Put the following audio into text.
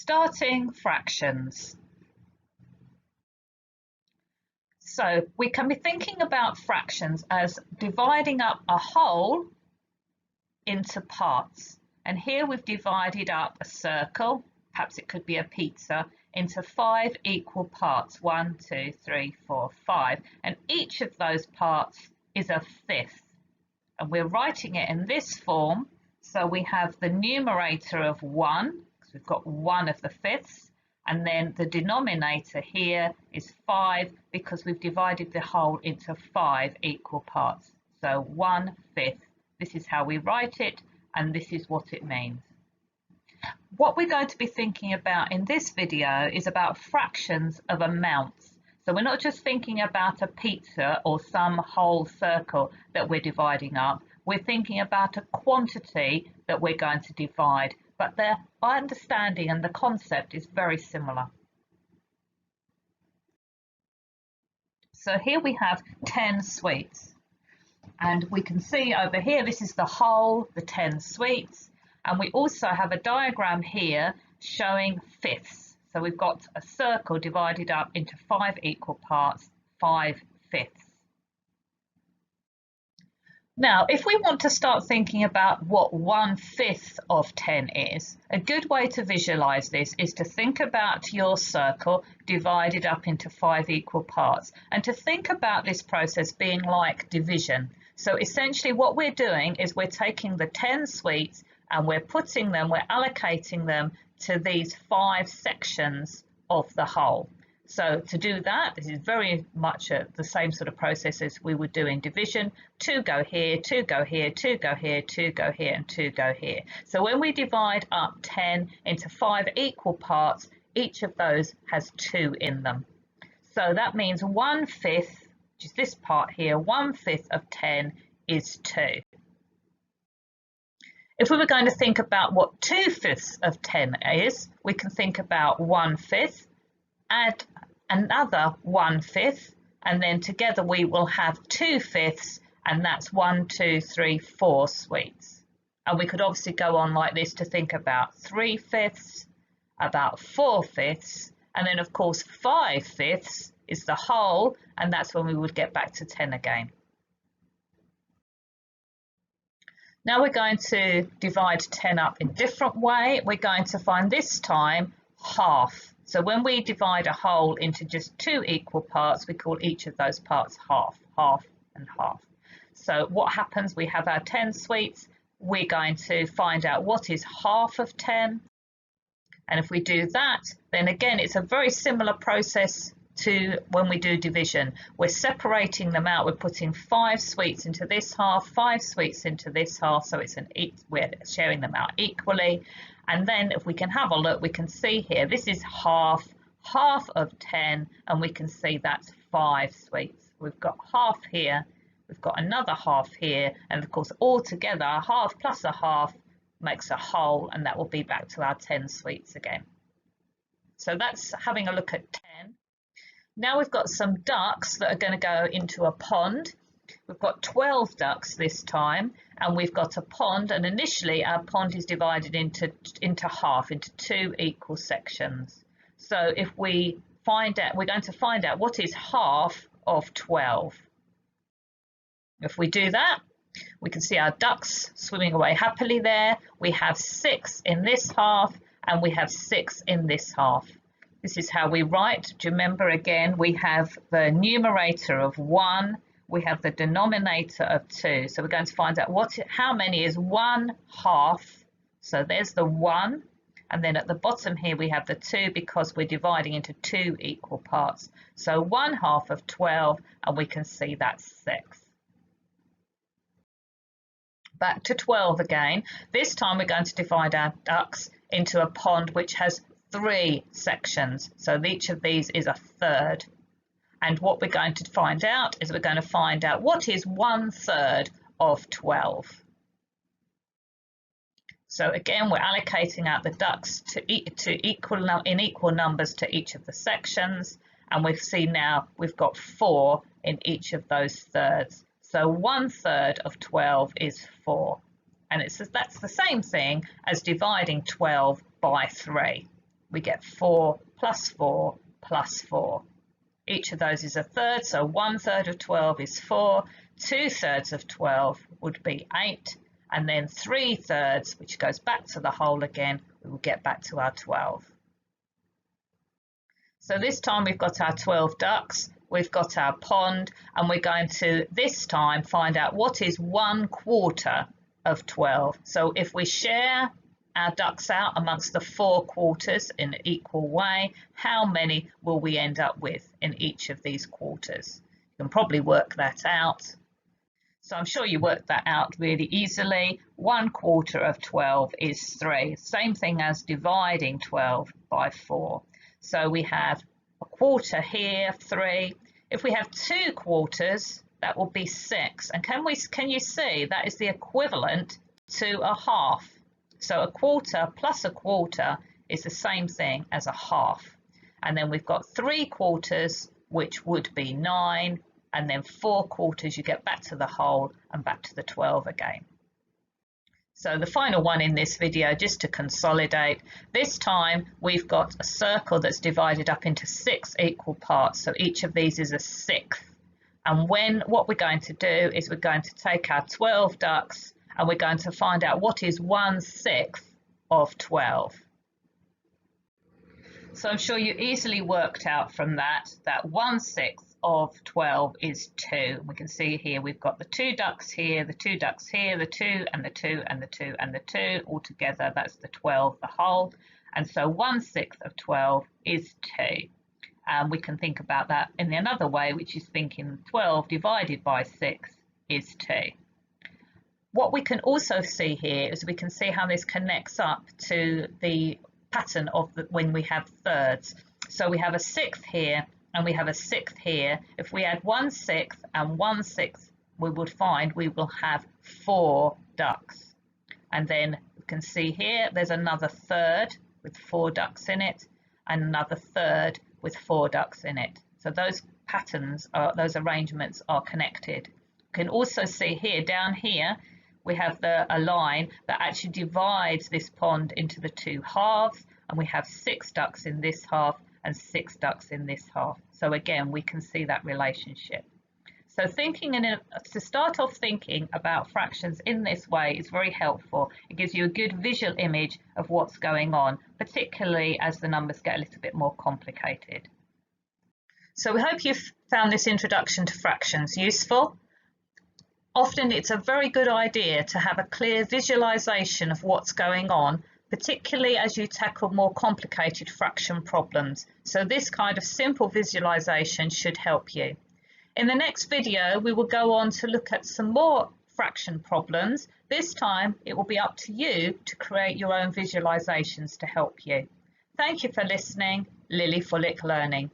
Starting fractions. So we can be thinking about fractions as dividing up a whole into parts. And here we've divided up a circle, perhaps it could be a pizza, into 5 equal parts. 1, 2, 3, 4, 5. And each of those parts is a fifth. And we're writing it in this form. So we have the numerator of 1, because we've got 1 of the fifths, and then the denominator here is 5 because we've divided the whole into 5 equal parts. So 1/5. This is how we write it, and this is what it means. What we're going to be thinking about in this video is about fractions of amounts. So we're not just thinking about a pizza or some whole circle that we're dividing up. We're thinking about a quantity that we're going to divide, but the understanding and the concept is very similar. So here we have 10 sweets, and we can see over here this is the whole, the 10 sweets, and we also have a diagram here showing fifths. So we've got a circle divided up into 5 equal parts, 5/5. Now, if we want to start thinking about what 1/5 of 10 is, a good way to visualize this is to think about your circle divided up into 5 equal parts, and to think about this process being like division. So essentially what we're doing is we're taking the 10 sweets and we're allocating them to these 5 sections of the whole. So to do that, this is very much the same sort of process as we would do in division. 2 go here, 2 go here, 2 go here, 2 go here, and 2 go here. So when we divide up 10 into 5 equal parts, each of those has 2 in them. So that means 1/5, which is this part here, 1/5 of 10 is 2. If we were going to think about what 2/5 of 10 is, we can think about 1/5, add another 1/5, and then together we will have 2/5, and that's 1, 2, 3, 4 sweets. And we could obviously go on like this to think about 3/5, about 4/5, and then of course 5/5 is the whole, and that's when we would get back to 10 again. Now we're going to divide 10 up in a different way. We're going to find this time half. So when we divide a whole into just 2 equal parts, we call each of those parts half, half and half. So what happens? We have our 10 sweets. We're going to find out what is half of 10. And if we do that, then again, it's a very similar process to when we do division. We're separating them out. We're putting 5 sweets into this half, 5 sweets into this half. So we're sharing them out equally. And then if we can have a look, we can see here, this is half of 10, and we can see that's 5 sweets. We've got half here, we've got another half here, and of course all together, a half plus a half makes a whole, and that will be back to our 10 sweets again. So that's having a look at 10. Now we've got some ducks that are going to go into a pond. We've got 12 ducks this time, and we've got a pond, and initially our pond is divided into half, into 2 equal sections. So if we find out, we're going to find out what is half of 12. If we do that, we can see our ducks swimming away happily there. We have 6 in this half, and we have 6 in this half. This is how we write. Do you remember again, we have the numerator of 1, we have the denominator of 2. So we're going to find out how many is 1/2. So there's the 1, and then at the bottom here we have the 2 because we're dividing into 2 equal parts. So 1/2 of 12, and we can see that's 6. Back to 12 again. This time we're going to divide our ducks into a pond which has 3 sections. So each of these is a third. And what we're going to find out is we're going to find out what is 1/3 of 12. So again, we're allocating out the ducks in equal numbers to each of the sections, and we see now we've got 4 in each of those thirds. So 1/3 of 12 is 4, and that's the same thing as dividing 12 by 3. we get 4 plus 4 plus 4. Each of those is a third, so 1/3 of 12 is 4, 2/3 of 12 would be 8, and then 3/3, which goes back to the whole again, we will get back to our 12. So this time we've got our 12 ducks, we've got our pond, and we're going to this time find out what is 1/4 of 12. So if we share our ducks out amongst the 4 quarters in an equal way, how many will we end up with in each of these quarters? You can probably work that out. So I'm sure you worked that out really easily. 1/4 of 12 is 3. Same thing as dividing 12 by 4. So we have a quarter here, 3. If we have 2 quarters, that will be 6. And can you see that is the equivalent to a half? So a quarter plus a quarter is the same thing as a half. And then we've got 3 quarters, which would be 9, and then 4 quarters, you get back to the whole and back to the 12 again. So the final one in this video, just to consolidate, this time we've got a circle that's divided up into 6 equal parts. So each of these is a 1/6. And what we're going to do is we're going to take our 12 ducks and we're going to find out what is 1/6 of 12. So I'm sure you easily worked out from that 1/6 of 12 is 2. We can see here we've got the 2 ducks here, the 2 ducks here, the 2 and the 2 and the 2 and the 2. Altogether that's the 12, the whole. And so 1/6 of 12 is 2. And we can think about that in another way, which is thinking 12 divided by 6 is 2. What we can also see here is we can see how this connects up to the pattern of when we have thirds. So we have a 6th here and we have a 6th here. If we add 1/6 and 1/6, we would find we will have 4 ducks. And then you can see here there's another third with 4 ducks in it and another third with 4 ducks in it. So those patterns, those arrangements are connected. You can also see here, down here, we have a line that actually divides this pond into the 2 halves, and we have 6 ducks in this half and 6 ducks in this half. So again, we can see that relationship. So to start off thinking about fractions in this way is very helpful. It gives you a good visual image of what's going on, particularly as the numbers get a little bit more complicated. So we hope you've found this introduction to fractions useful. Often it's a very good idea to have a clear visualization of what's going on, particularly as you tackle more complicated fraction problems. So this kind of simple visualization should help you. In the next video, we will go on to look at some more fraction problems. This time, it will be up to you to create your own visualizations to help you. Thank you for listening. Lily Fullick Learning.